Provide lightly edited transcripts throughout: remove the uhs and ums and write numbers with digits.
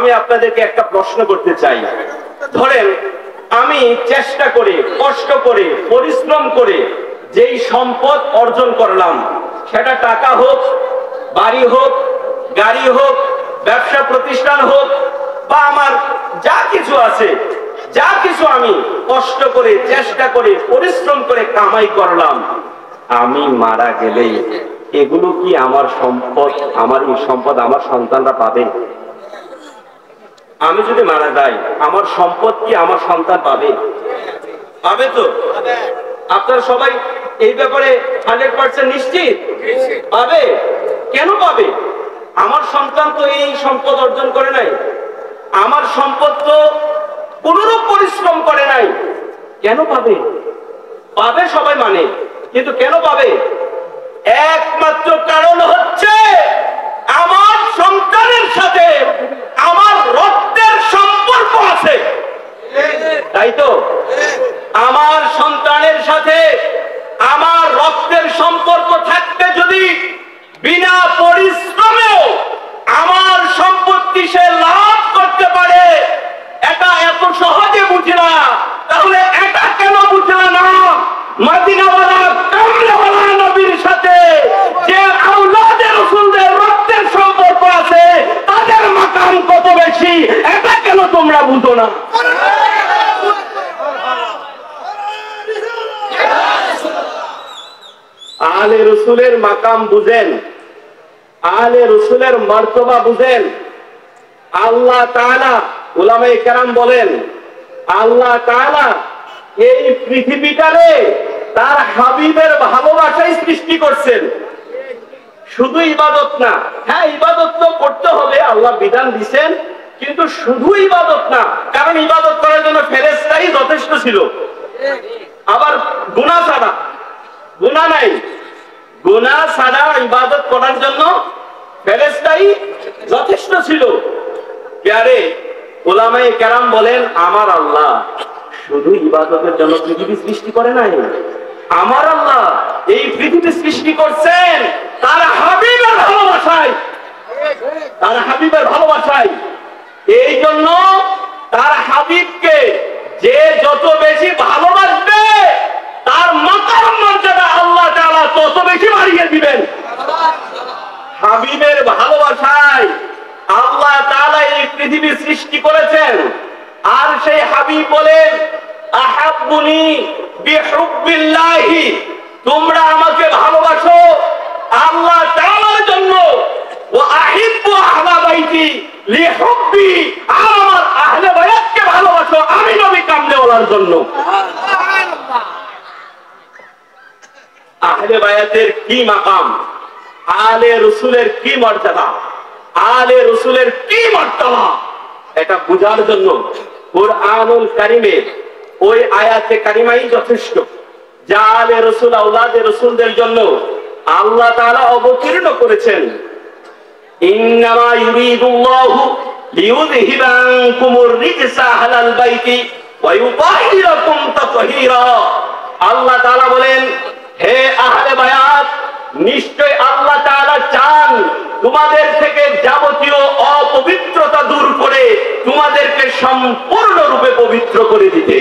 আমি আপনাদেরকে একটা প্রশ্ন করতে চাই। ধরেন আমি চেষ্টা করে, কষ্ট করে, পরিশ্রম করে যেই সম্পদ অর্জন করলাম, সেটা টাকা হোক, বাড়ি হোক, গাড়ি হোক, ব্যবসা প্রতিষ্ঠান হোক, বা আমার যা কিছু আছে, যা কিছু আমি কষ্ট করে, চেষ্টা করে, পরিশ্রম করে কামাই করলাম, আমি মারা গেলে এগুলো কি আমার সম্পদ? আমার এই সম্পদ আমার সন্তানরা পাবে? আমি যদি মারা যাই, আমার সম্পদ কি আমার সন্তান পাবে? পাবে তো? আপনারা সবাই এই ব্যাপারে 100% নিশ্চিত? পাবে। কেন পাবে? আমার সন্তান তো এই সম্পদ অর্জন করে নাই, আমার সম্পদ তো কোনরূপ পরিশ্রম করে নাই, কেন পাবে? পাবে সবাই মানে, কিন্তু কেন পাবে? একমাত্র কারণ হচ্ছে আমার সন্তানের সাথে আমার রক্তের সম্পর্ক আছে, তাই তো? আমার সন্তানের সাথে আমার রক্তের সম্পর্ক থাকতে যদি বিনা পরিশ্রমেও আমার সম্পত্তি সে লাভ করতে পারে, এটা এত সহজে বুঝে না, তাহলে এটা কেন বুঝে না মদিনাওয়ালা কামলেওয়ালা নবীর সাথে যে আওলাদে রাসূলদের রক্তের সম্পর্ক আছে, তাদের মাকাম কত বেশি, এটা কেন তোমরা বুঝো না? আহলে রাসূলের মাকাম বুঝেন, আহলে রাসূলের মর্তবা বুঝেন। আল্লাহ তাআলা, উলামায়ে কেরাম বলেন, আল্লাহ তাআলা এই পৃথিবীটারে তার হাবিবের ভালোবাসায় সৃষ্টি করছেন, শুধু ইবাদত না। হ্যাঁ, ইবাদত তো করতে হবে, আল্লাহ বিধান দিয়েছেন, কিন্তু শুধু ইবাদত না, কারণ ইবাদত করার জন্য ফেরেশতাই যথেষ্ট ছিল। আবার গুনাহ ছাড়া, গুনাহ নাই, গুনাহ ছাড়া ইবাদত করার জন্য ফেরেশতাই যথেষ্ট ছিল। প্যারে উলামায়ে কেরাম বলেন, আমার আল্লাহ শুধু ইবাদতের জন্য পৃথিবী সৃষ্টি করে নাই, আমার আল্লাহ এই পৃথিবী সৃষ্টি করছেন তার হাবিবের ভালোবাসায়, তার হাবিবের ভালোবাসায়। এই জন্য তার হাবিবকে যে যত বেশি ভালোবাসবে, তার মাকাম মর্যাদা আল্লাহ তাআলা তত বেশি বাড়িয়ে দিবেন। হাবিবের ভালোবাসায় আল্লাহ তাআলা এই পৃথিবী সৃষ্টি করেছেন। আর সেই হাবিব বলেন, আহাব্বুনি বিহুব্বিল্লাহি, তোমরা আমাকে ভালোবাসো আল্লাহ তাআলার জন্য, ওয়া আহিব্বু আহলা বাইতি লিহুব্বি, আমার আহলে বায়াতকে ভালোবাসো আমি নবী কামলেওয়ালার জন্য। আহলে বায়াতের কি মাকাম, আহলে রাসূলের কি মর্যাদা, আহলে রাসূলের কি মর্তবা, এটা বুঝার জন্য কুরআনুল কারীমে ওই আয়াতে কারিমাই যথেষ্ট, যা আহলে রাসূল আওলাদে রাসূলদের জন্য আল্লাহ তাআলা অবতীর্ণ করেছেন। ইন্নামা ইউরিদুল্লাহু লিইউযহিবা আনকুমুর রিজসা আহলাল বাইতি ওয়া ইউতাহিরাকুম তাতহীরা। আল্লাহ তাআলা বলেন, হে আহলে বায়াত, নিশ্চয় আল্লাহ তাআলা চান তোমাদের থেকে যাবতীয় অপবিত্রতা দূর করে তোমাদেরকে সম্পূর্ণরূপে পবিত্র করে দিতে।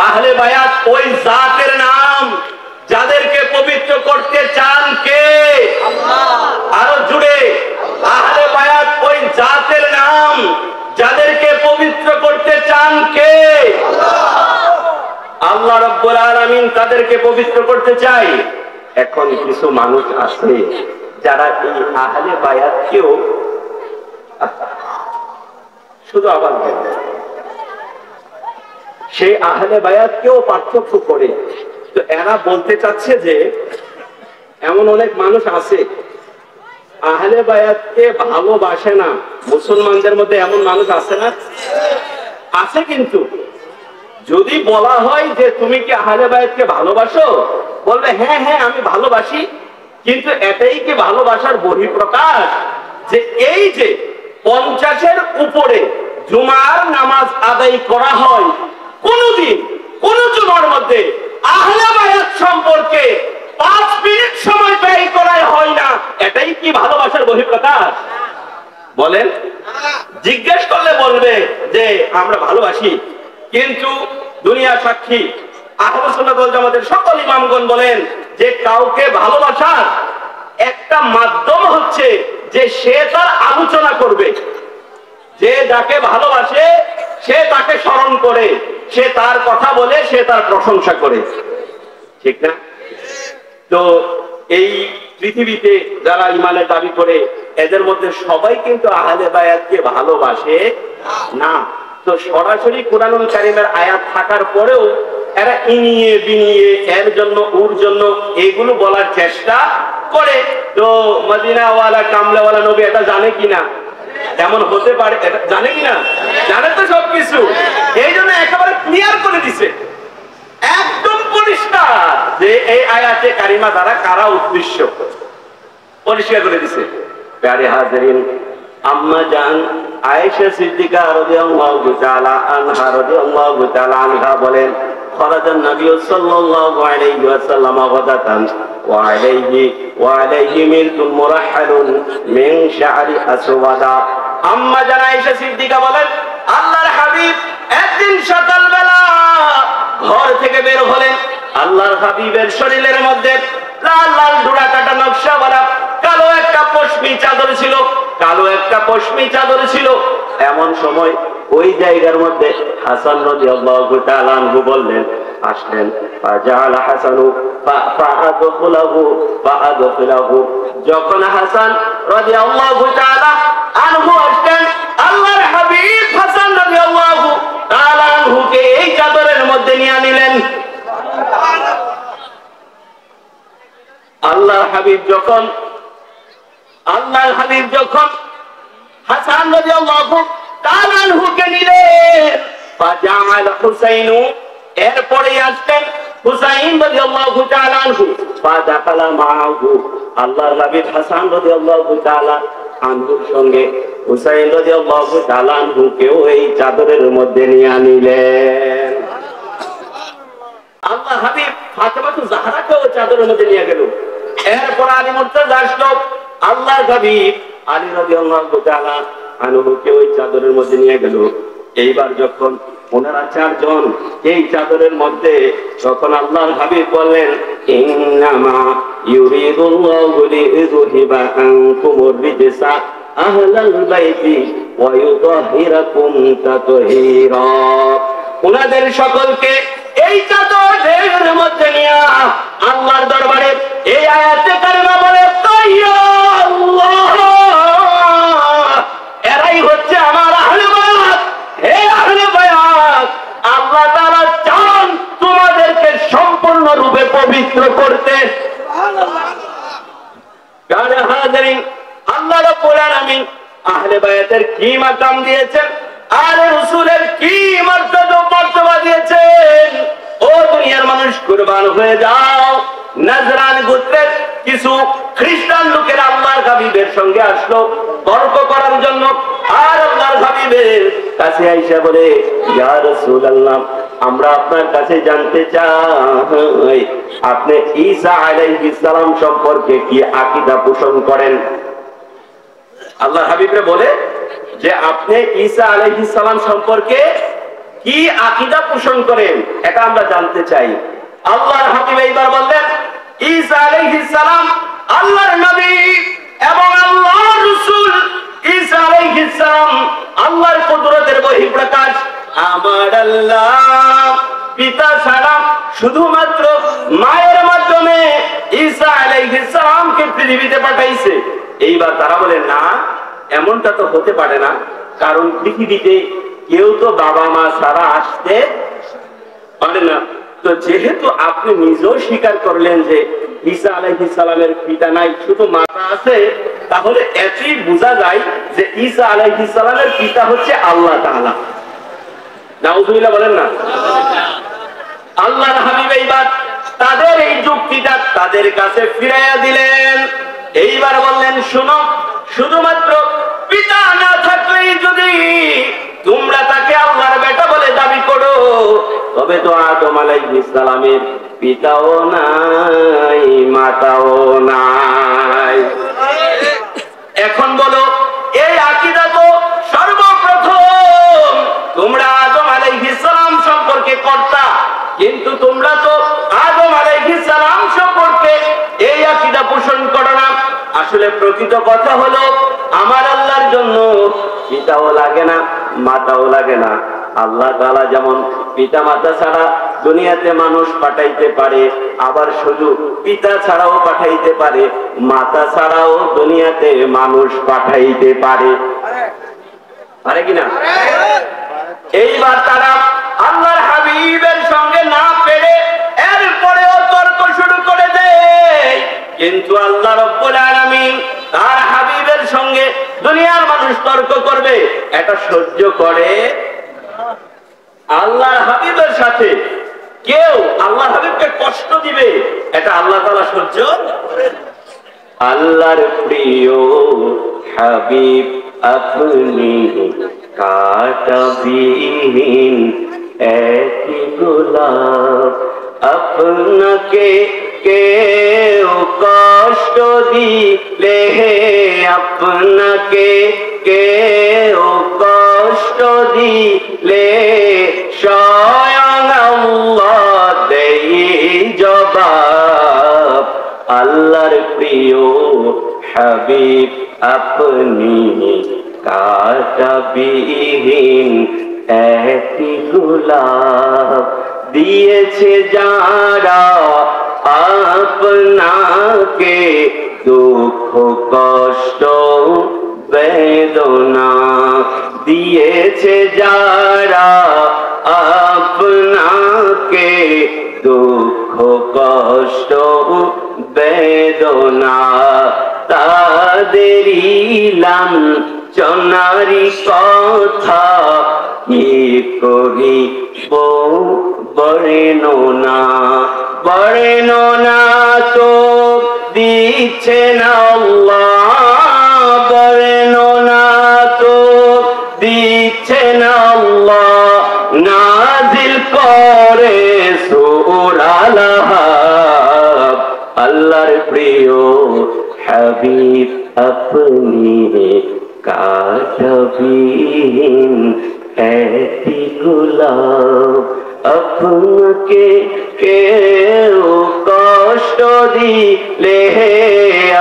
আহলে বায়াত ওই জাতের নাম যাদেরকে পবিত্র করতে চান কে? আল্লাহ। আরো জুড়ে, আহলে বায়াত ওই জাতের নাম যাদেরকে পবিত্র করতে চান কে? আল্লাহ রাব্বুল আলামিন তাদেরকে পবিত্র করতে চায়। এখন কিছু মানুষ আছে যারা এই আহলে বায়াতকেও শুধু আবার সেই আহলে বায়াতকেও পার্থক্য করে। তো এরা বলতে চাচ্ছে যে এমন অনেক মানুষ আছে আহলে বায়াতকে ভালোবাসে না। মুসলমানদের মধ্যে এমন মানুষ আছে না? আছে। কিন্তু যদি বলা হয় যে তুমি কি আহলে বায়াতকে ভালোবাসো, বলবে হ্যাঁ হ্যাঁ আমি ভালোবাসি, কিন্তু এটাই কি ভালোবাসার বহিঃপ্রকাশ যে এই যে 50-এর উপরে জুমার নামাজ আদায় করা হয়, কোনদিন কোন জুমার মধ্যে আহলে বায়াত সম্পর্কে 5 মিনিট সময় ব্যয় করা হয় না, এটাই কি ভালোবাসার বহিঃপ্রকাশ? বলেন? জিজ্ঞেস করলে বলবে যে আমরা ভালোবাসি, কিন্তু দুনিয়া সাক্ষী আহলে সুন্নাত ওয়াল জামাতের সকল ইমামগণ বলেন যে কাউকে ভালোবাসার একটা মাধ্যম হচ্ছে যে সে তার আলোচনা করবে, যে যাকে ভালোবাসে সে তাকে স্মরণ করে, সে তার কথা বলে, সে তার প্রশংসা করে, ঠিক না? তো এই পৃথিবীতে যারা ইমানের দাবি করে এদের মধ্যে সবাই কিন্তু আহলে বায়াতকে ভালোবাসে না। তো সরাসরি কুরআনুল কারীমের আয়াত থাকার পরেও এরা ইনিয়ে বিনিয়ে এর জন্য ওর জন্য এগুলো বলার চেষ্টা করে। তো মদিনাওয়ালা কামলাওয়ালা নবী এটা জানে কিনা? এমন হতে পারে, এটা জানে কিনা? জানে তো সবকিছু, এই জন্য একেবারে ক্লিয়ার করে দিছে, একদম পরিষ্কার যে এই আয়াতে কারিমা দ্বারা কারা উদ্দেশ্য পরিষ্কার করে দিছে। প্যারে হাজরিন, আম্মা জান আয়েশা সিদ্দিকা রাদিয়াল্লাহু তাআলা আনহা রাদিয়াল্লাহু তাআলা আনহা বলেন, খরাজান নবী সাল্লাল্লাহু আলাইহি ওয়াসাল্লাম গাদাতান ওয়া আলাইহি মিরতুন মুরাহহালুন মিন শা'রি আসওয়াদা। আম্মা জান আয়েশা সিদ্দিকা বলেন, আল্লাহর হাবিব একদিন সকালবেলা ঘর থেকে বের হলেন। আল্লাহর হাবিবের শরীরের মধ্যে লাল লাল ডোরা কাটা নকশা বলা কালো একটা পশমি চাদর ছিল, কালো একটা পশমি চাদর ছিল। এমন সময় ওই জায়গার মধ্যে হাসান রাদিয়াল্লাহু তাআলা আনহু বললেন, আসলেন। ফাজাআল হাসানু ফাআদখিলাহু, যখন হাসান রাদিয়াল্লাহু তাআলা আনহু আসলেন, আল্লাহর হাবিব হাসান রাদিয়াল্লাহু তাআলা আনহুকে এই চাদরের মধ্যে নিয়ে নিলেন। আল্লাহর হাবিব যখন হাসান রাদিয়াল্লাহু তাআলা আনহুকে নিলেন, ফাজাআল হুসাইনু, এরপরে আসলেন হুসাইন রাদিয়াল্লাহু তাআলা আনহু, ফাদাখালা মাআহু, আল্লাহর হাবিব হাসান রাদিয়াল্লাহু তাআলা আনহুর সঙ্গে হুসাইন রাদিয়াল্লাহু তাআলা আনহুকেও এই চাদরের মধ্যে নিয়ে নিলেন। আল্লাহর হাবিব ফাতেমাতু জাহরাকেও চাদরের মধ্যে নিয়ে গেল। এরপর আলী মুর্তজা আসলো, আল্লাহর হাবিব আলী রাদিয়াল্লাহু তাআলা আনহুকে ওই চাদরের মধ্যে নিয়ে গেল। এইবার যখন ওনারা চারজন এই চাদরের মধ্যে, তখন আল্লাহর হাবিব বললেন, ইন্নামা ইউরিদুল্লাহু লিইযহিবা আনকুমুর রিজসা আহলাল বাইতি ওয়া ইউতাহহিরাকুম তাতহীরা। ওনাদের সকলকে এই চাদরের মধ্যে নিয়ে আল্লাহর দরবারে এই আয়াতে কারিমা বলে, এরাই হচ্ছে আমার আহলে বায়াত। হে আহলে বায়াত, আল্লাহ তাআলা চান তোমাদেরকে সম্পূর্ণ রূপে পবিত্র করতে। প্যারে হাজরিন, আল্লাহ রাব্বুল আলামিন আহলে বায়াতের কি মাকাম দিয়েছেন, আহলে রাসূলের কি মর্যাদা দিয়েছেন। ও দুনিয়ার মানুষ, কুরবান হয়ে যাও। নাজরান গোত্রের কিছু খ্রিস্টান লোকের আল্লাহর হাবিবের সঙ্গে আসলো তর্ক করার জন্য, আর আল্লাহর হাবিবের কাছে আইসা বলে, ইয়া রাসূলুল্লাহ, আমরা আপনার কাছে জানতে চাই আপনি ঈসা আলাইহিস সালাম সম্পর্কে কি আকীদা পোষণ করেন। আল্লাহর হাবিবরে বলে যে আপনি ঈসা আলাইহিস সালাম সম্পর্কে কি আকীদা পোষণ করেন, এটা আমরা জানতে চাই। আল্লাহর হাবিব এইবার বললেন, ঈসা আলাইহিস সালাম আল্লাহর নবী এবং আল্লাহর রাসূল। ঈসা আলাইহিস সালাম আল্লাহর কুদরতের বহিঃপ্রকাশ। আমার আল্লাহ পিতা ছাড়া শুধুমাত্র মায়ের মাধ্যমে ঈসা আলাইহিস সালামকে পৃথিবীতে পাঠাইছে। এইবার তারা বলে, না, এমনটা তো হতে পারে না, কারণ পৃথিবীতে কেউ তো বাবা মা ছাড়া আসতে পারে না। তো যেহেতু আপনি নিজেও স্বীকার করলেন যে ঈসা আলাইহিস সালামের পিতা নাই, শুধু মাতা আছে, তাহলে এতই বোঝা যায় যে ঈসা আলাইহিস সালামের পিতা হচ্ছে আল্লাহ তাআলা। নাউজুবিল্লাহ বলেন না। আল্লাহর হাবিব এইবার তাদের এই যুক্তিটা তাদের কাছে ফিরাইয়া দিলেন। এইবার বললেন, শোনো, শুধুমাত্র পিতা না থাকলেই যদি তোমরা তাকে আল্লাহর বেটা বলে দাবি করো, তবে তো আদম আলাইহিস সালামের পিতাও নাই, মাতাও নাই। এখন বলো, এই আকীদা পোষণ করো না। আসলে প্রকৃত কথা হলো আমার আল্লাহর জন্য পিতাও লাগে না, মাতাও লাগে না। আল্লাহ তাআলা যেমন পিতা মাতা ছাড়া দুনিয়াতে মানুষ পাঠাইতে পারে, আবার শুধু পিতা ছাড়াও পাঠাইতে পারে, মাতা ছাড়াও দুনিয়াতে মানুষ পাঠাইতে পারে। পারে কিনা? এইবার তারা আল্লাহর হাবিবের সঙ্গে না পেরে এরপরেও তর্ক শুরু করে দেয়। কিন্তু আল্লাহ রাব্বুল আলামিন তার হাবিবের সঙ্গে দুনিয়ার মানুষ তর্ক করবে এটা সহ্য করে। আল্লাহর হাবিবের সাথে কেউ আল্লাহর হাবিবকে কষ্ট দিবে এটা আল্লাহ তাআলা সহ্য করে। আল্লাহর প্রিয় হাবিব আপনি কাঁটাবিহীন একটি গোলাপ, আপনাকে কেউ কষ্ট দিলে, আপনাকে কেউ কষ্ট দিলে স্বয়ং আল্লাহ দেই জবাব। আল্লাহর প্রিয় হাবিব আপনি কাঁটাবিহীন একটি গোলাপ, দিয়েছে যারা আপনাকে দুঃখ কষ্ট বেদনা, দিয়েছে যারা আপনাকে দুঃখ কষ্ট বেদনা, তাদেরই লাঞ্ছনারি কথা কি করিব বর্ণনা। বর্ণনা তো দিচ্ছেন আল্লাহ, বর্ণনা তো দিচ্ছেন আল্লাহ, নাজিল করে সূরা আল-আহজাব। আল্লাহর প্রিয় হাবিব আপনি কাঁটাবিহীন একটি গোলাপ, আপনাকে কেউ কষ্ট দিলে,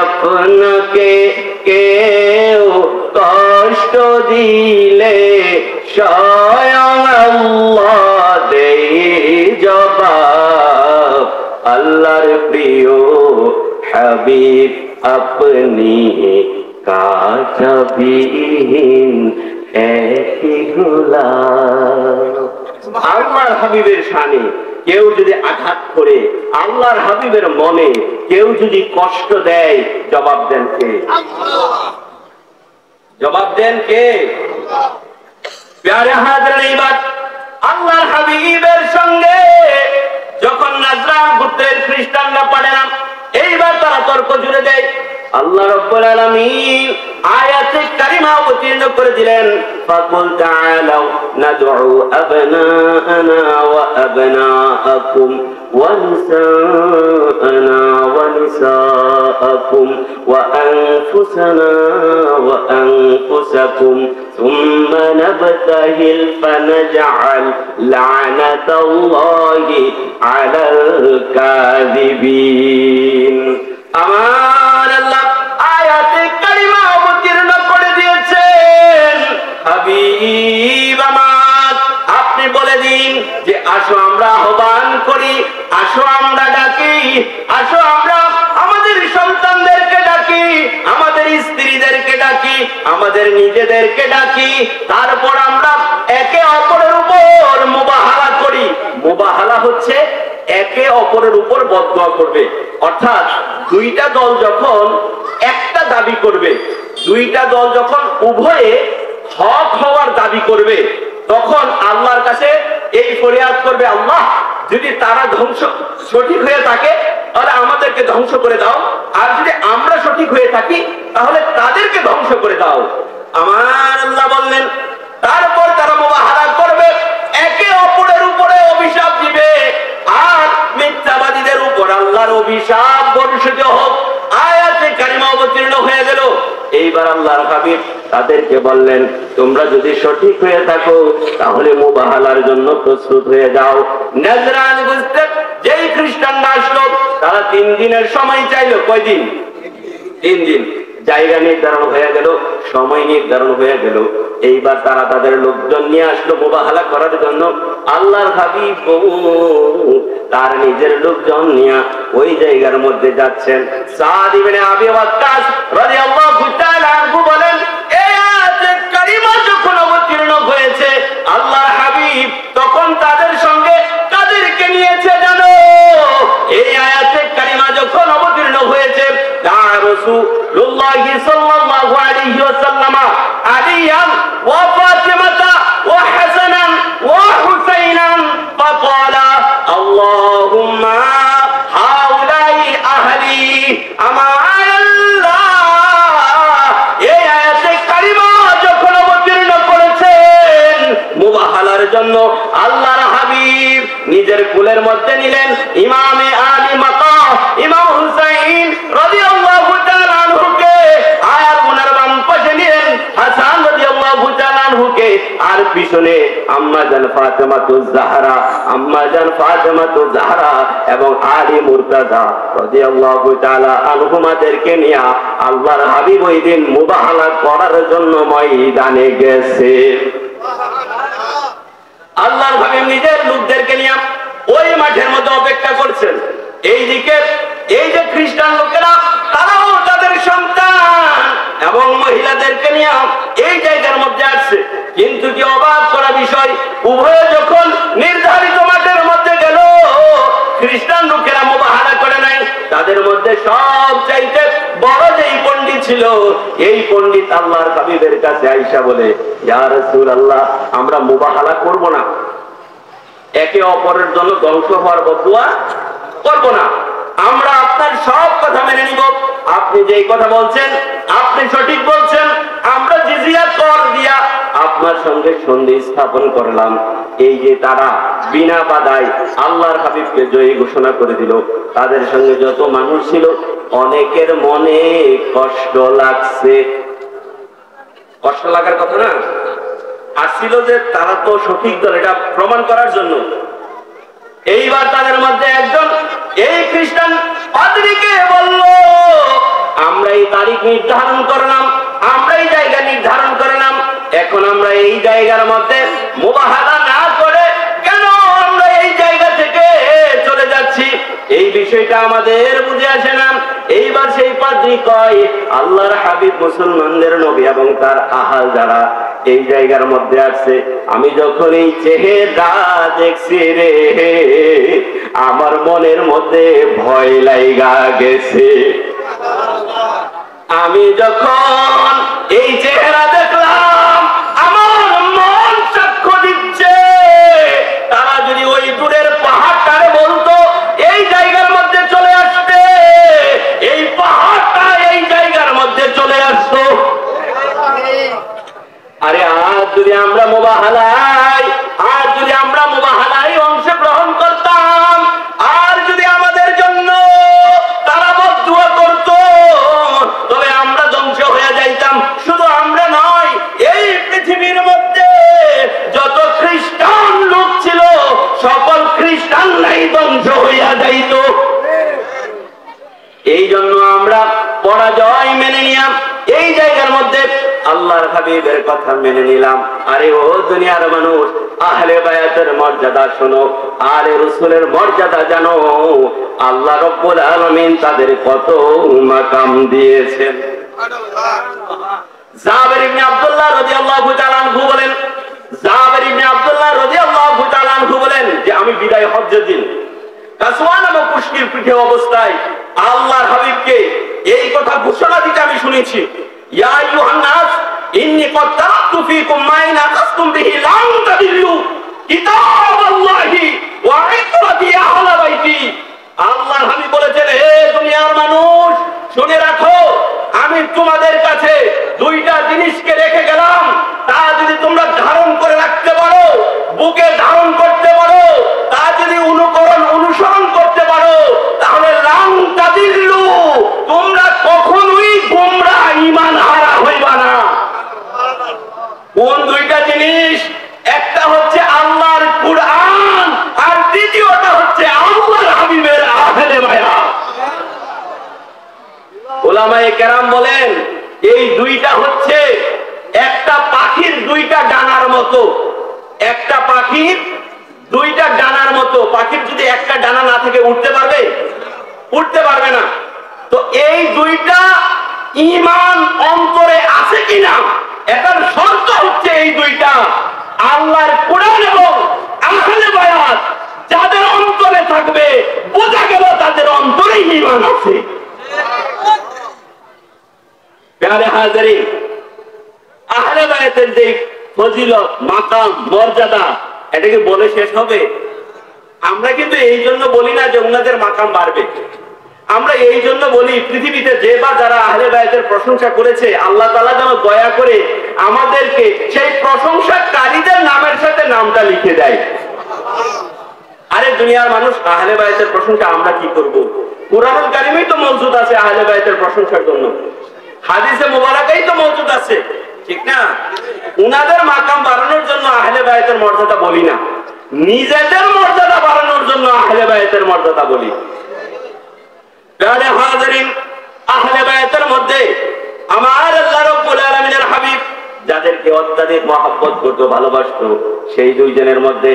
আপনাকে কেউ কষ্ট দিলে স্বয়ং আল্লাহ দেই জবাব। আল্লাহর প্রিয় হাবিব আপনি কাঁটাবিহীন একটি গোলাপ। আল্লাহর হাবিবের শানে কেউ যদি আঘাত করে, আল্লাহর হাবিবের মনে কেউ যদি কষ্ট দেয়, জবাব দেন কে? জবাব দেন কে? প্যারে হাজরান, এইবার আল্লাহর হাবিবের সঙ্গে যখন নাজরান গোত্রের খ্রিস্টানরা পারে না, এইবার তারা তর্ক জুড়ে দেয়। আল্লাহ রাব্বুল আলামিন আয়াতে কারিমা অবতীর্ণ করে দিলেন, ফাকুল তাআলাউ নাদউ আবনাআনা ওয়া আবনাআকুম ওয়া নিসাআনা ওয়া নিসাআকুম ওয়া আনফুসানা ওয়া আনফুসাকুম সুম্মা নাবতাহিল ফানাজআল লা'নাতাল্লাহি আলাল কাযিবিন। আমার আল্লাহ আয়াতে কারিমা অবতীর্ণ করে দিয়েছেন, হাবিব আমার আপনি বলে দিন যে আসো আমরা আহ্বান করি, আসো আমরা ডাকি, আসো আমরা আমাদের সন্তানদেরকে ডাকি, আমাদের স্ত্রীদেরকে ডাকি, আমাদের নিজেদেরকে ডাকি, তারপর আমরা একে অপরের উপর মুবাহালা করি। মুবাহালা হচ্ছে একে অপরের উপর বদদোয়া করবে। অর্থাৎ দুইটা দল যখন একটা দাবি করবে, দুইটা দল যখন উভয়ে হক হওয়ার দাবি করবে, তখন আল্লাহর কাছে এই ফরিয়াদ করবে, আল্লাহ যদি তারা সঠিক হয়ে থাকে তাহলে আমাদেরকে ধ্বংস করে দাও, আর যদি আমরা সঠিক হয়ে থাকি তাহলে তাদেরকে ধ্বংস করে দাও। আমার আল্লাহ বললেন, তারপর তারা মুবাহালা করবে, একে অপরের উপরে অভিশাপ দিবে, আর মিথ্যাবাদীদের উপর আল্লাহর অভিশাপ বর্ষিত হোক। আয়াতে কারিমা অবতীর্ণ হয়ে গেল। এইবার আল্লাহর হাবিব তাদেরকে বললেন, তোমরা যদি সঠিক হয়ে থাকো তাহলে মুবাহালার জন্য প্রস্তুত হয়ে যাও। নাজরান গোত্রের যেই খ্রিস্টানরা আসলো, তারা 3 দিনের সময় চাইলো। কয়দিন? 3 দিন জায়গা নির্ধারণ হয়ে গেল, সময় নির্ধারণ হয়ে গেল। এইবার তারা তাদের লোকজন নিয়ে আসলো মুবাহালা করার জন্য। আল্লাহর হাবিব তার নিজের লোকজন নিয়ে ওই জায়গার মধ্যে যাচ্ছেন। সাদ ইবনে আবি ওয়াক্কাস রাদিয়াল্লাহু তাআলা আনহু বলেন, এই আয়াতে কারিমা যখন অবতীর্ণ হয়েছে, আল্লাহর হাবিব তখন তাদের সঙ্গে কাদেরকে নিয়েছে জানো? এই আয়াতে কারিমা যখন অবতীর্ণ হয়েছে, রাসূলুল্লাহ সাল্লাল্লাহু আলাইহি ওয়াসাল্লাম আলিয়ান ওয়া ফাতিমাতা ওয়া হাসানান ওয়া হুসাইনান ফাকালা আল্লাহুম্মা হাউলাই আহলি আমাল্লাহ। এই আয়াতে কারিমা যখন অবতীর্ণ করেছেন মুবাহালার জন্য, আল্লাহর হাবিব নিজের কুলের মধ্যে নিলেন ইমামে আলী মাকাম ইমাম হুসাইন রাদিয়াল্লাহু তাআলা আনহুকে, আর ওনার বাম পাশে নিলেন হাসান রাদিয়াল্লাহু তাআলা আনহুকে, আর পিছনে আম্মা জান ফাতেমাতুজ জাহরা, আম্মা জান ফাতেমাতুজ জাহরা এবং আলী মুর্তাজা রাদিয়াল্লাহু তাআলা আনহুমাদেরকে নিয়ে আল্লাহর হাবিব ওই দিন মুবাহালা করার জন্য ময়দানে গেছে। আল্লাহর হাবিব নিজের লোকদেরকে নিয়ে ওই মাঠের মধ্যে অপেক্ষা করছেন। এইদিকে এই যে খ্রিস্টান লোকেরা, তারাও তাদের সন্তান এবং মহিলাদেরকে নিয়ে এই জায়গার মধ্যে আসছে। কিন্তু কি অবাক করা বিষয়, উভয়ে যখন নির্ধারিত মাঠের মধ্যে গেল, খ্রিস্টান লোকেরা মুবাহালা করে নাই। তাদের মধ্যে সব চাইতে বড় যেই পণ্ডিত ছিল, এই পণ্ডিত আল্লাহর হাবিবের কাছে আইসা বলে, ইয়া রাসূলুল্লাহ, আমরা মুবাহালা করব না, একে অপরের জন্য ধ্বংস হওয়ার বদুয়া করব না, আমরা আপনার সব কথা মেনে নিব। আপনি যেই কথা বলছেন আপনি সঠিক বলছেন, আমরা জিজিয়া কর দিয়া আপনার সঙ্গে সন্ধি স্থাপন করলাম। এই যে তারা বিনা বাধায় আল্লাহর হাবিবকে জয়ী ঘোষণা করে দিল। তাদের সঙ্গে যত মানুষ ছিল, অনেকের মনে কষ্ট লাগছে। কষ্ট লাগার কথা না, আসছিল যে তারা তো সঠিক দল, এটা প্রমাণ করার জন্য। এইবার তাদের মধ্যে একজন এই খ্রিস্টান পাদ্রীকে বলল, আমরা এই তারিখ নির্ধারণ করলাম, আমরা এই জায়গা নির্ধারণ করলাম, এখন আমরা এই জায়গার মধ্যে মুবাহালা না করে কেন আমরা এই জায়গা থেকে চলে যাচ্ছি? এই বিষয়টা আমাদের বুঝে আসে না। এইবার সেই পাদ্রী কয়, আল্লাহর হাবিব মুসলমানদের নবী এবং তার আহাল যারা এই জায়গার মধ্যে আসছে, আমি যখন এই চেহারা দেখছি রে, আমার মনের মধ্যে ভয় লাগা গেছে। আমি যখন এই চেহারা দেখলাম, আমার মন সাক্ষ্য দিচ্ছে, তারা যদি ওই দূরের পাহাড়টারে বলতো এই জায়গার মধ্যে চলে আসতে, এই পাহাড়টা এই জায়গার মধ্যে চলে আসতো। আরে আজ যদি আমরা মুবাহালায় অংশগ্রহণ করতাম, আর যদি আমাদের জন্য তারা বদদুয়া করত, তবে আমরা ধ্বংস হয়ে যাইতাম। শুধু আমরা নয়, এই পৃথিবীর মধ্যে যত খ্রিস্টান লোক ছিল, সকল খ্রিস্টান নাই ধ্বংস হইয়া যাইত। এই জন্য আমরা পরাজয় মেনে নিলাম, এই জায়গার মধ্যে আল্লাহর হাবিবের কথা মেনে নিলাম। আরে ও দুনিয়ার মানুষ, আহলে বায়াতের মর্যাদা শোনো, আলে রাসূলের মর্যাদা জানো। আল্লাহ রাব্বুল আলামিন তাদের কত মাকাম দিয়েছেন। জাবের ইবনে আব্দুল্লাহ রাদিয়াল্লাহু তাআলা আনহু বলেন, জাবের ইবনে আব্দুল্লাহ রাদিয়াল্লাহু তাআলা আনহু বলেন যে আমি বিদায় হজ্জের দিন কাসওয়া নামক পুষ্কির পিঠে অবস্থায় আল্লাহর হাবিবকে এই কথা ঘোষণা দিতে আমি শুনেছি, ইয়া আইয়ুহান নাস ইন্নী ক্বাদ তারাকতু ফীকুম মা ইন আখাযতুম বিহি লান তাদিল্লু কিতাবাল্লাহি ওয়া ইকরাতি আহলা বাইতি। আল্লাহর হাবিব বলেছেন, হে দুনিয়ার মানুষ, শুনে রাখো, আমি তোমাদের কাছে দুইটা জিনিসকে রেখে গেলাম, তা যদি তোমরা ধারণ করে রাখতে পারো, বুকে ধারণ করতে পারো, তা যদি অনুসরণ করতে পারো, তাহলে লান তাদিল্লু, তোমরা কখনোই গোমরাহ ঈমান হারা হইবা না। কোন দুইটা জিনিস? একটা হচ্ছে আল্লাহর কুরআন, আর দ্বিতীয়টা হচ্ছে আল্লাহর হাবিবের আহলে বায়াত। উলামায়ে কেরাম বলেন এই দুইটা হচ্ছে একটা পাখির দুইটা ডানার মতো। একটা পাখির দুইটা ডানার মতো। পাখির যদি একটা ডানা না থাকে উঠতে পারবে? উঠতে পারবে না। তো এই দুইটা ঈমান অন্তরে আছে কিনা এটার শর্ত হচ্ছে এই দুইটা আল্লাহর কোরআন এবং আহলে বায়াত যাদের অন্তরে থাকবে বোঝা গেল তাদের অন্তরে ঈমান আছে। প্যারে হাজারিন, আহলে বায়াতের যে ফজিলত, মাকাম, মর্যাদা এটাকে বলে শেষ হবে? আমরা কিন্তু এই জন্য বলি না যে ওনাদের মাকাম বাড়বে। আমরা এই জন্য বলি পৃথিবীতে যে বা যারা আহলে বায়াতের প্রশংসা করেছে আল্লাহ তাআলা যেন দয়া করে আমাদেরকে সেই প্রশংসাকারীদের নামের সাথে নামটা লিখে দেয়। আরে দুনিয়ার মানুষ আহলে বায়াতের প্রশংসা আমরা কি করব? কুরআনুল কারীমেই তো মওজুদ আছে আহলে বায়াতের প্রশংসার জন্য, হাদিসে মুবারাকাই তো মওজুদ আছে, ঠিক না? উনাদের মাকাম বাড়ানোর জন্য আহলে বায়াতের মর্যাদা বলি না, নিজেদের মর্যাদা বাড়ানোর জন্য আহলে বায়াতের মর্যাদা বলি। প্রিয় হাজিরিন, আহলে বায়াতের মধ্যে আমার আল্লাহ রাব্বুল আলামিনের হাবিব যাদেরকে অত্যাধিক মহব্বত করত, ভালোবাসত, সেই দুইজনের মধ্যে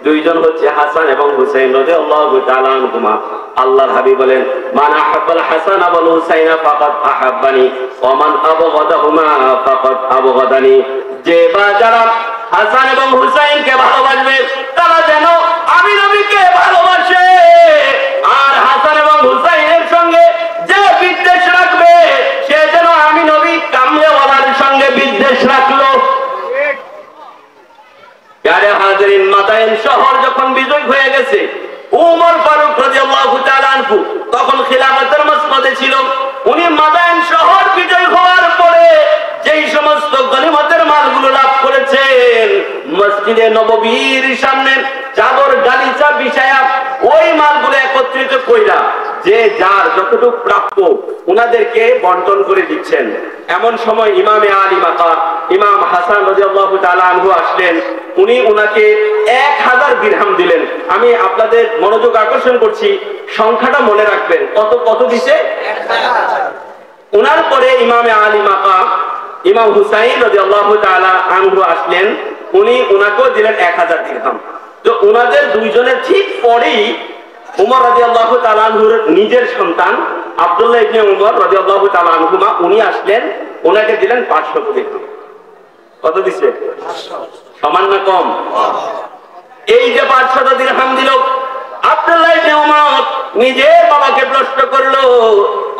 দুইজন হচ্ছে হাসান এবং হুসাইন রাদিয়াল্লাহু তাআলা আনহুমা। আল্লাহর হাবিব বলেন, মান আহাব্বাল হাসান ওয়াল হুসাইনা ফাকাদ আহাব্বানি ওয়া মান আবগাদাহুমা ফাকাদ আবগাদানি। যে বা যারা হাসান এবং হুসাইনকে ভালোবাসবে তারা যেন আমি নবীকে ভালোবাসে, আর হাসান এবং হুসাইনের সঙ্গে যে বিদ্বেষ রাখবে সে যেন আমি নবী কামলেওয়ালার সঙ্গে বিদ্বেষ রাখলো। প্রিয় হাজিরিন, মাদায়েন শহর যখন বিজয় হয়ে গেছে, উমর ফারুক রাদিয়াল্লাহু তাআলা আনহু তখন খিলাফতের মসনদে ছিল। উনি মাদায়েন শহর বিজয় হওয়ার পরে যেই সমস্ত গনিমতের মালগুলো লাভ করেছেন, মসজিদে নববীর সামনে চাদর গালিচা বিছায়া ওই মালগুলো একত্রিত কইরা যে যার যতটুকু প্রাপ্য উনাদেরকে বন্টন করে দিচ্ছেন। এমন সময় ইমামে আলী মাকা ইমাম হাসান রাদিয়াল্লাহু তাআলা আনহু আসলেন। উনি উনাকে 1000 দিরহাম দিলেন। আমি আপনাদের মনোযোগ আকর্ষণ করছি, সংখ্যাটা মনে রাখবেন। কত কত দিছে? 1000। উনার পরে ইমামে আলী মাকা ইমাম হুসাইন রাদিয়াল্লাহু তাআলা আনহু আসলেন। উনি উনাকেও দিলেন 1000 দিরহাম। তো উনাদের দুইজনের ঠিক পরেই উমর রাদিয়াল্লাহু তাআলা আনহুর নিজের সন্তান আব্দুল্লাহ ইবনে উমর রাদিয়াল্লাহু তাআলা আনহুমা উনি আসলেন, ওনাকে দিলেন 500 দিরহাম। কত দিছে? 500। সমান না কম? এই যে 500 দিরহাম দিল, আব্দুল্লাহ ইবনে উমর নিজে বাবাকে প্রশ্ন করলো,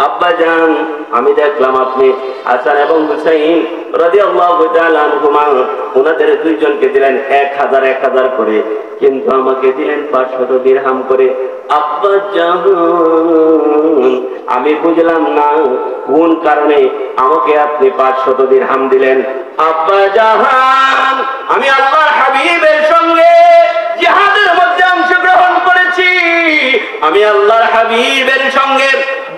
আব্বা জান, আমি দেখলাম আপনি হাসান এবং হুসাইন রাদিয়াল্লাহু তাআলা আনহুমা ওনাদের দুইজনকে দিলেন 1000 করে, কিন্তু আমাকে দিলেন 500 দিরহাম করে। আব্বা জান, আমি বুঝলাম না কোন কারণে আমাকে আপনি 500 দিরহাম দিলেন। আব্বা জান, আমি আল্লাহর হাবিবের সঙ্গে জিহাদের মধ্যে অংশগ্রহণ করেছি, আমি আল্লাহর হাবিবের সঙ্গে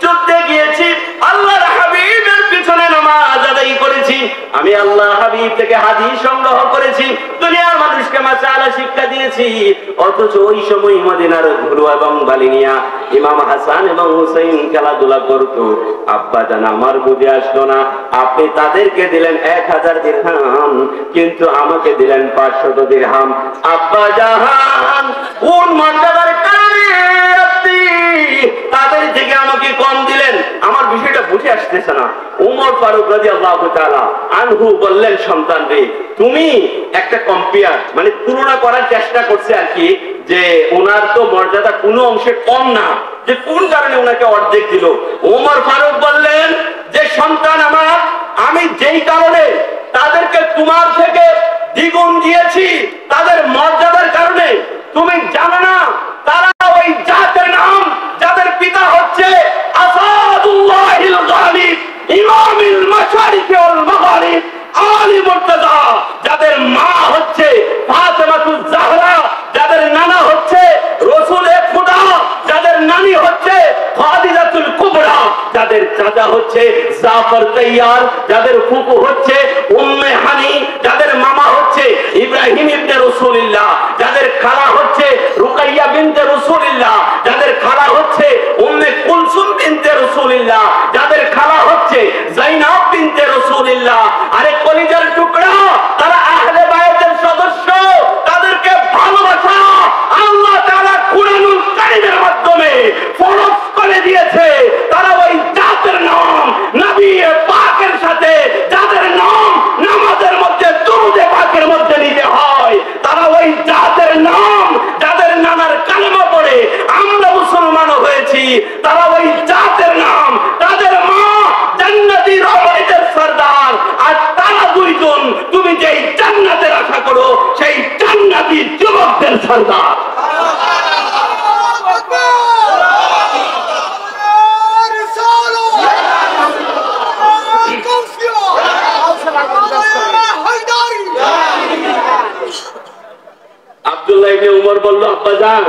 যুদ্ধে গিয়েছি, আল্লাহর হাবিবের পিছনে নামাজ আদায় করেছি, আমি আল্লাহর হাবিব থেকে হাদিস সংগ্রহ করেছি, দুনিয়ার মানুষকে মাসালা শিক্ষা দিয়েছি। অথচ ওই সময় মদিনার ধুলো এবং বালিনিয়া ইমাম হাসান এবং হুসাইন খেলাধুলা করত। আব্বা জান, আমার বুঝে আসলো না, আপনি তাদেরকে দিলেন 1000 দিরহাম, কিন্তু আমাকে দিলেন 500 দিরহাম। আব্বা জান, কোন মর্যাদার কারণে আপনি তাদের থেকে আমাকে কম দিলেন? আমার বিষয়টা বুঝে আসতেছে না। উমর ফারুক রাদিয়াল্লাহু তাআলা আনহু বললেন, সন্তান রে, তুমি একটা কম্পেয়ার মানে তুলনা করার চেষ্টা করছে আর কি, যে ওনার তো মর্যাদা কোনো অংশে কম না, যে কোন কারণে ওনাকে অর্ধেক দিল। উমর ফারুক বললেন যে সন্তান আমার, আমি যেই কারণে তাদেরকে তোমার থেকে দ্বিগুণ দিয়েছি তাদের মর্যাদার কারণে, তুমি জানো না তারা ওই জাতের নাম যাদের পিতা হচ্ছে আসাদুল্লাহিল গালিব ইমামুল মাশারিক ওয়াল মাগারিব আলী মুর্তজা, যাদের মা হচ্ছে ফাতেমাতুজ জাহরা, যাদের নানা হচ্ছে রাসূলে খুদা, যাদের নানি হচ্ছে খাদিজাতুল কুবরা, যাদের চাচা হচ্ছে জাফর তাইয়ার, যাদের ফুফু হচ্ছে উম্মে হানি, যাদের মামা হচ্ছে ইব্রাহিম ইবনে রাসূলুল্লাহ, যাদের খালা হচ্ছে রুকাইয়া বিনতে রাসূলুল্লাহ, যাদের খালা হচ্ছে উম্মে কুলসুম বিনতে রাসূলুল্লাহ, যাদের খালা হচ্ছে হচ্ছে যায়নাব বিনতে রাসূলুল্লাহ। আরে কলিজার টুকরা, তারা আহলে বায়তের সদস্য, তাদেরকে ভালোবাসা আল্লাহ তাআলা কুরআনুল কারীমের মাধ্যমে ফরজ করে দিয়েছে। তারা ওই জাতের নাম নবী পাকের সাথে, যাদের নাম নামাজের মধ্যে দুরূদে পাকের মধ্যে নিতে হয়, তারা ওই জাতের নাম, যাদের নানার কালেমা পড়ে আমরা মুসলমান হয়েছি, তারা ওই জাতের নাম, তাদের মা জান্নাতি রমণীদের সরদার, আর তারা দুইজন তুমি যেই জান্নাতের আশা করো সেই জান্নাতি যুবকদের সরদার। আব্দুল্লাহ ইবনে উমর বলল, আব্বাজান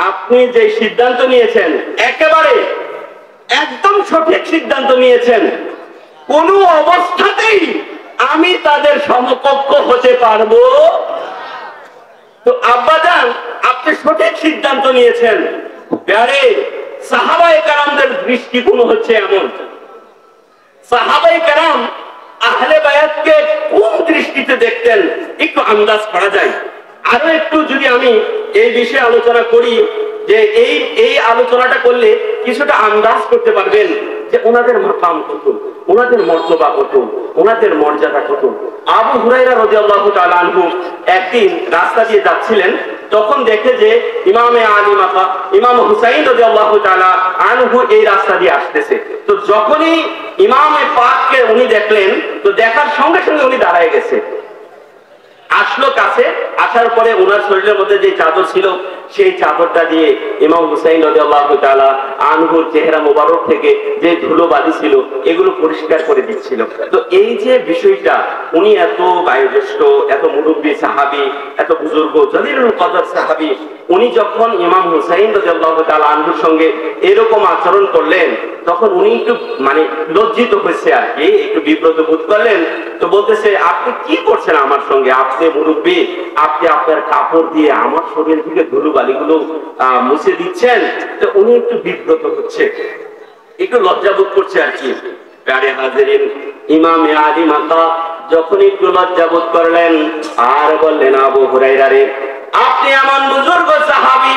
আপনি যে সিদ্ধান্ত নিয়েছেন একেবারে একদম সঠিক সিদ্ধান্ত নিয়েছেন, কোন অবস্থাতেই আমি তাদের সমকক্ষ হতে পারবো। তো আব্বাজান আপনি সঠিক সিদ্ধান্ত নিয়েছেন। আরে সাহাবায়ে কেরামদের দৃষ্টিকোণ হচ্ছে এমন, সাহাবায়ে কেরাম আহলে বায়াতকে কোন দৃষ্টিতে দেখতেন একটু আন্দাজ করা যায়। আরো একটু যদি আমি এই বিষয়ে আলোচনা করি, যে এই আলোচনাটা করলে কিছুটা আন্দাজ করতে পারবেন যে ওনাদের মাকাম কত, ওনাদের মর্তবা কত, ওনাদের মর্যাদা কত। আবু হুরায়রা রাদিয়াল্লাহু তাআলা আনহু একদিন রাস্তা দিয়ে যাচ্ছিলেন, তখন দেখে যে ইমামে আলী মাকা ইমাম হুসাইন রাদিয়াল্লাহু তাআলা আনহু এই রাস্তা দিয়ে আসতেছে। তো যখনই ইমামে পাককে উনি দেখলেন, তো দেখার সঙ্গে সঙ্গে উনি দাঁড়ায় গেছে, আসলো কাছে। আসার পরে ওনার শরীরের মধ্যে যে চাদর ছিল সেই চাদরটা দিয়ে ইমাম হুসাইন রাদিয়াল্লাহু তাআলা আনহুর চেহারা মোবারক থেকে যে ধুলোবালি ছিল এগুলো পরিষ্কার করে দিচ্ছিল। তো এই যে বিষয়টা, উনি এত বয়োজ্যেষ্ঠ, এত মুরব্বী সাহাবী, এত বুজুর্গ জলিলুল কদর সাহাবী, উনি যখন ইমাম হুসাইন রাদিয়াল্লাহু তাআলা আনহুর সঙ্গে এরকম আচরণ করলেন, তখন উনি একটু লজ্জিত হয়েছে আর কি, একটু বিব্রত বোধ করলেন। তো বলতেছে, আপনি কি করছেন আমার সঙ্গে? আপনি মুরব্বী, আপনি আপনার কাপড় দিয়ে আমার শরীর থেকে ধুলোবালিগুলো মুছে দিচ্ছেন। তো উনি একটু বিব্রত হচ্ছে, একটু লজ্জাবোধ করছে আর কি। প্যারে হাজিরিন, ইমামে আলী মাকা যখন একটু লজ্জাবোধ করলেন আর বললেন, আবু হুরায়রা রে, আপনি এমন বুজুর্গ সাহাবী,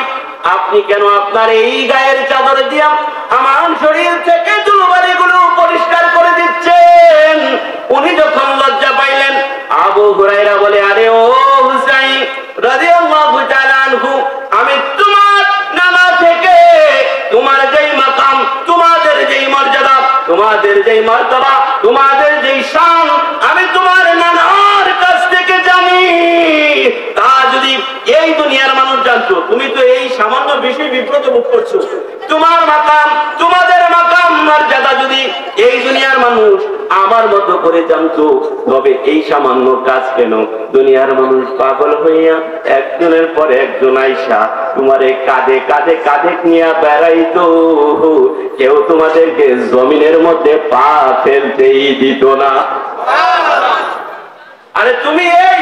আপনি কেন আপনার এই গায়ের চাদর দিয়া আমার শরীর থেকে ধুলোবালিগুলো পরিষ্কার করে দিচ্ছেন? উনি যখন লজ্জা পাইলেন, আবু হুরায়রা বলে, আরে ও হুসাইন রাদিয়াল্লাহু তাআলা আনহু, আমি তোমার নানা থেকে তোমার যেই মাকাম, তোমাদের যেই মর্যাদা, তোমাদের যেই মারতাবা, তোমাদের যেই শান আমি তোমার নানার কাছ থেকে জানি। তা যদি এই দুনিয়ার মানুষ জানতো, তুমি তো এই সামান্য বিষয় বিব্রত বোধ করছো। তোমার মাকাম, তোমাদের মাকাম মর্যাদা যদি এই দুনিয়ার মানুষ আমার মতো করে জানতো, তবে এই সামান্য কাজ কেন দুনিয়ার মানুষ পাগল হইয়া একজনের পর একজন আইসা তোমারে কাঁধে কাঁধে কাঁধে নিয়ে বেড়াইতো, কেউ তোমাদেরকে জমিনের মধ্যে পা ফেলতেই দিত না। আরে তুমি এই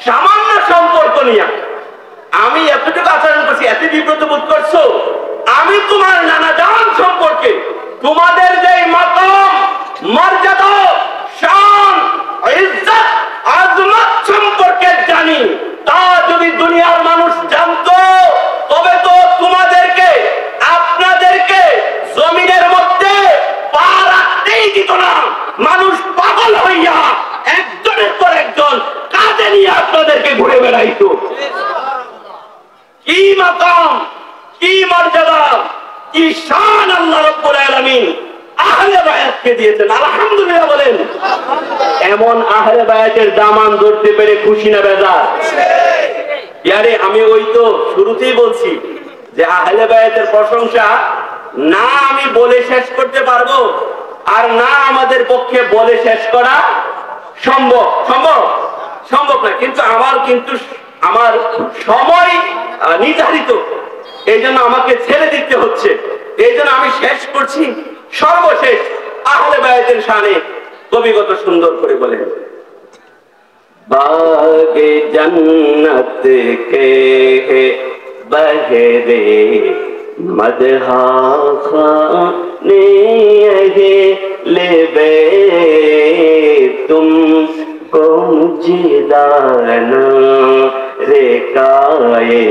সামান্য সম্পর্ক নিয়ে আমি এতটুকু আচরণ করছি, এত বিব্রত বোধ করছো? আমি তোমার নানা জান সম্পর্কে তোমাদের যে মাকাম মর্যাদা শান ইজ্জত আজমত সম্পর্কে জানি, তা যদি দুনিয়ার মানুষ জানতো, তবে তো তোমাদেরকে আপনাদেরকে জমিনের মধ্যে পা রাখতেই দিত না। মানুষ পাগল হইয়া একজনের পর একজন কাঁধে নিয়ে আপনাদেরকে ঘুরে বেড়াইতো। কি মাকাম, কি মর্যাদা, কি শান আল্লাহ রাব্বুল আলামিন আহলে বায়াতকে দিয়েছেন। আলহামদুলিল্লাহ বলেন। এমন আহলে বায়াতের দামান ধরতে পেরে খুশি না বেজার? ইয়ারে আমি ওই তো শুরুতেই বলছি যে আহলে বায়াতের প্রশংসা না আমি বলে শেষ করতে পারবো, আর না আমাদের পক্ষে বলে শেষ করা সম্ভব সম্ভব না। কিন্তু আমার সময় নির্ধারিত, এই জন্য আমাকে ছেড়ে দিতে হচ্ছে। এই জন্য আমি শেষ করছি সর্বশেষ আহলে বায়াতের শানে কবি কত সুন্দর করে বলেন, বাগে জন্নত কে বহরে মদহা लेबे तुमको मुझदाना रेकाए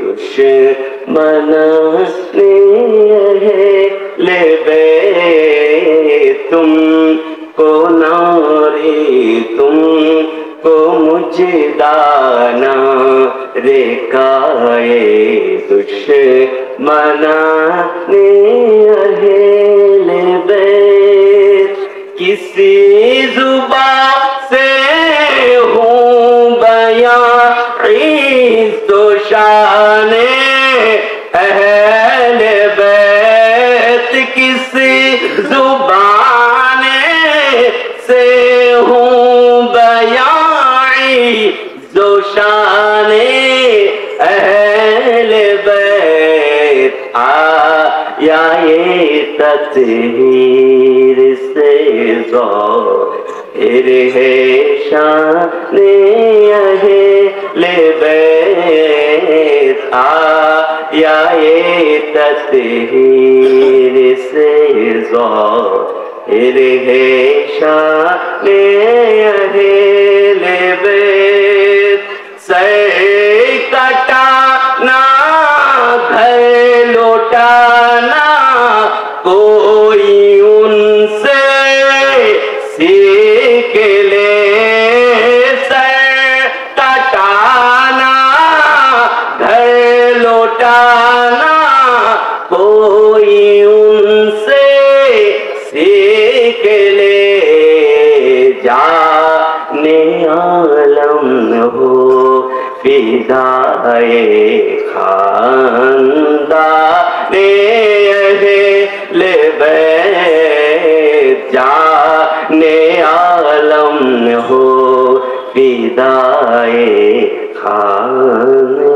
दुश्मन लेबे तुमको नारी तुमको मुझदाना रेकाए दुश्मना लेबे किसी जुबा से हूँ बयां इज़्ज़ो शाने अहले बैत किसी जुबाने से हूँ बयां इज़्ज़ो शाने अहले बैत आया ये तत्हीर से ज़ाहिर है शाने अहले बैत आया ये तत्हीर से ज़ाहिर है शाने अहले बैत सर कटाना घर लौटाना कोई उनसे सीख ले सर कटाना घर लौटाना कोई उनसे सीख ले जाने आलम हो फिदाए खानदाने अहले बैत जाने आलम हो फिदाए खानदाने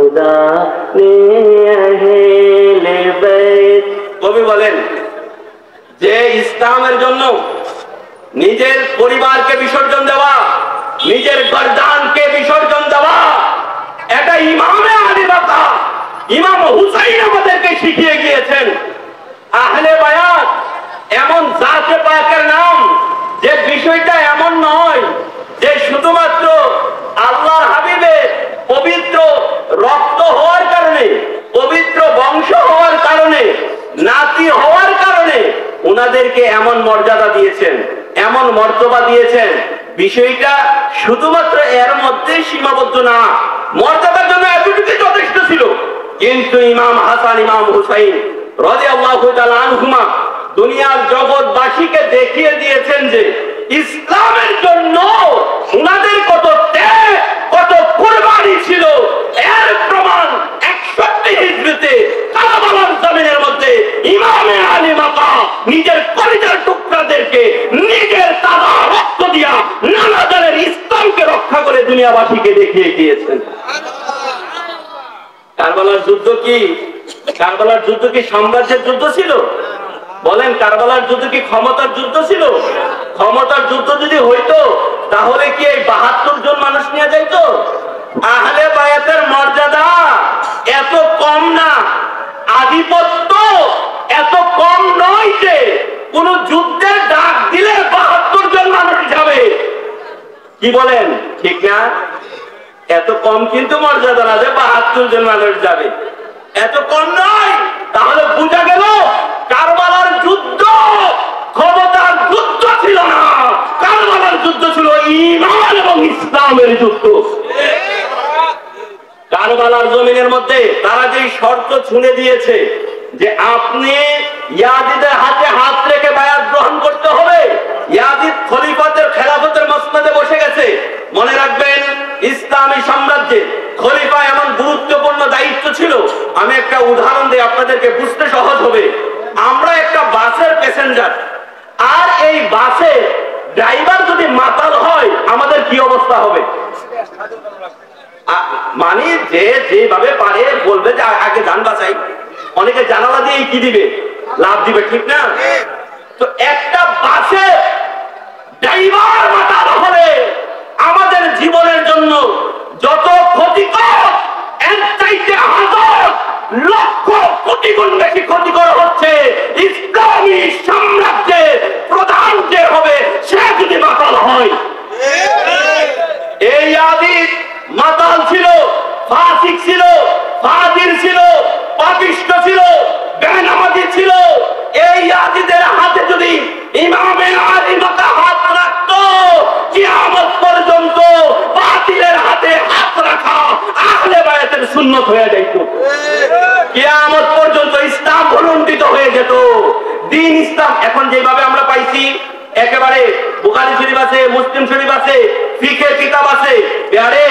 अहले बैत। কবি বলেন যে ইসলামের জন্য নিজের পরিবারকে বিসর্জন দেওয়া, নিজের গর্দানকে বিসর্জন দেওয়া, এটা ইমামে আলী বাবা ইমাম হুসাইন আমাদেরকে শিখিয়ে গিয়েছেন। আহলে বায়াত এমন জাতে পাকের নাম যে বিষয়টা এমন নয় যে শুধুমাত্র আল্লাহর হাবিবের পবিত্র রক্ত হওয়ার কারণে, পবিত্র বংশ হওয়ার কারণে, নাতি হওয়ার কারণে উনাদেরকে এমন মর্যাদা দিয়েছেন, এমন মর্তবা দিয়েছেন। বিষয়টা শুধুমাত্র এর মধ্যে সীমাবদ্ধ না, মর্যাদার জন্য এতটুকু যথেষ্ট ছিল। কিন্তু ইমাম হাসান ইমাম হুসাইন রাদিয়াল্লাহু তাআলা আনহুমা দুনিয়ার জগৎবাসীকে দেখিয়ে দিয়েছেন যে ইসলামের জন্য উনাদের কত ত্যাগ, কত কুরবানি ছিল। এর প্রমাণ 61 হিজরিতে কারবালার জমিনের মধ্যে ইমামে আলী মাকা নিজের কলিজার টুকরাদেরকে নিজের তাজা রক্ত দিয়া নানাজানের ইসলামকে রক্ষা করে দুনিয়াবাসীকে দেখিয়ে দিয়েছেন। কারবালার যুদ্ধ কি, কারবালার যুদ্ধ কি সাম্রাজ্যের যুদ্ধ ছিল? বলেন, কারবালার যুদ্ধ কি ক্ষমতার যুদ্ধ ছিল? ক্ষমতার যুদ্ধ যদি হইতো তাহলে কি এই 72 জন মানুষ নিয়ে যাইতো? আহলে বায়াতের মর্যাদা এত কম না, আধিপত্য এত কম নয় যে কোন যুদ্ধের ডাক দিলে 72 জন মানুষ যাবে। কি বলেন, ঠিক না? এত কম কিন্তু মর্যাদা না যে 72 জন মানুষ যাবে, এত কম নয়। তাহলে বোঝা গেল কারবালার যুদ্ধ ক্ষমতার যুদ্ধ ছিল না, কারবালার যুদ্ধ ছিল ঈমান এবং ইসলামের যুদ্ধ। কারবালার জমিনের মধ্যে তারা যে শর্ত ছুঁড়ে দিয়েছে যে আপনি ইয়াজিদের হাতে হাত রেখে বায়াত গ্রহণ করতে হবে। ইয়াজিদ খলিফাতের খেলাফতের মসনদে বসে গেছে। মনে রাখবেন, ইসলামী সাম্রাজ্যে খলিফা এমন গুরুত্বপূর্ণ দায়িত্ব ছিল। আমি একটা উদাহরণ দিই, আপনাদেরকে বুঝতে সহজ হবে। আমরা একটা বাসের প্যাসেঞ্জার, আর এই বাসে ড্রাইভার যদি মাতাল হয় আমাদের কি অবস্থা হবে? মানে যে যেভাবে পারে বলবে যে আগে যান বাঁচাই, অনেকে জানালা দিয়ে কি দিবে, লাভ দিবে, ঠিক না? তো একটা বাসে ড্রাইভার মাতাল হলে আমাদের জীবনের জন্য যত ক্ষতিকর, এর চাইতে হাজার লক্ষ কোটি গুণ বেশি ক্ষতিকর হচ্ছে ইসলামী মাতাল ছিল, ফাসিক ছিল, ফাজির ছিল, পাপিষ্ঠ ছিল, বেনামাজি ছিল। এই ইয়াজিদের হাতে যদি ইমামে আলী মাতা হাত রাখতো, কিয়ামত পর্যন্ত বাতিলের হাতে হাত রাখা আহলে বায়াতের সুন্নত হয়ে যেত। কিয়ামত পর্যন্ত ইসলাম ভুলুণ্ঠিত হয়ে যেত। দ্বীন ইসলাম এখন যেভাবে আমরা পাইছি, একেবারে বুখারী শরীফ আছে, মুসলিম শরীফ আছে, ফিকহের কিতাব আছে। আরে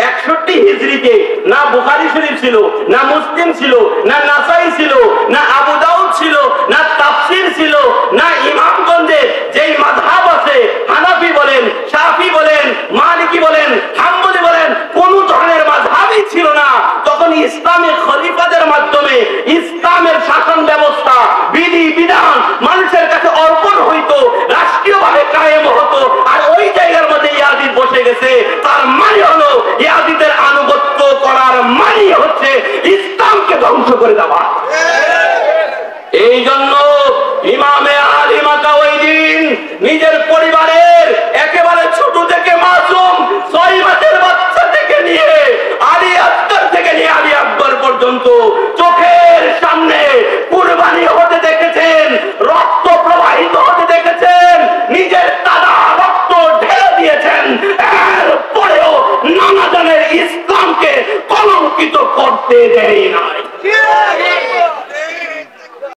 61 হিজরিতে না বুখারী শরীফ ছিল, না মুসলিম ছিল, না নাসাই ছিল, না আবু দাউদ ছিল, না তাফসীর ছিল, না ইমামগঞ্জে যেই মাযহাব আছে, হানাফি বলেন, শাফি বলেন, মালিকি বলেন, হাম্বলি বলেন, কোন ধরনের মাযহাবই ছিল না। তখন ইসলামী খলিফাদের মাধ্যমে ইসলামের শাসন ব্যবস্থা, বিধি বিধান মানুষের কাছে অর্পণ হইতো, রাষ্ট্রীয়ভাবে কায়েম হতো। আর ওই জায়গার মধ্যে ইয়াজিদ বসে গেছে। তার মানে হলো ইয়াজিদের আনুগত্য করার মানে হচ্ছে ইসলামকে ধ্বংস করে দেওয়া। এই জন্য ইমামে আলী মাতা ওই দিন নিজের পরিবারে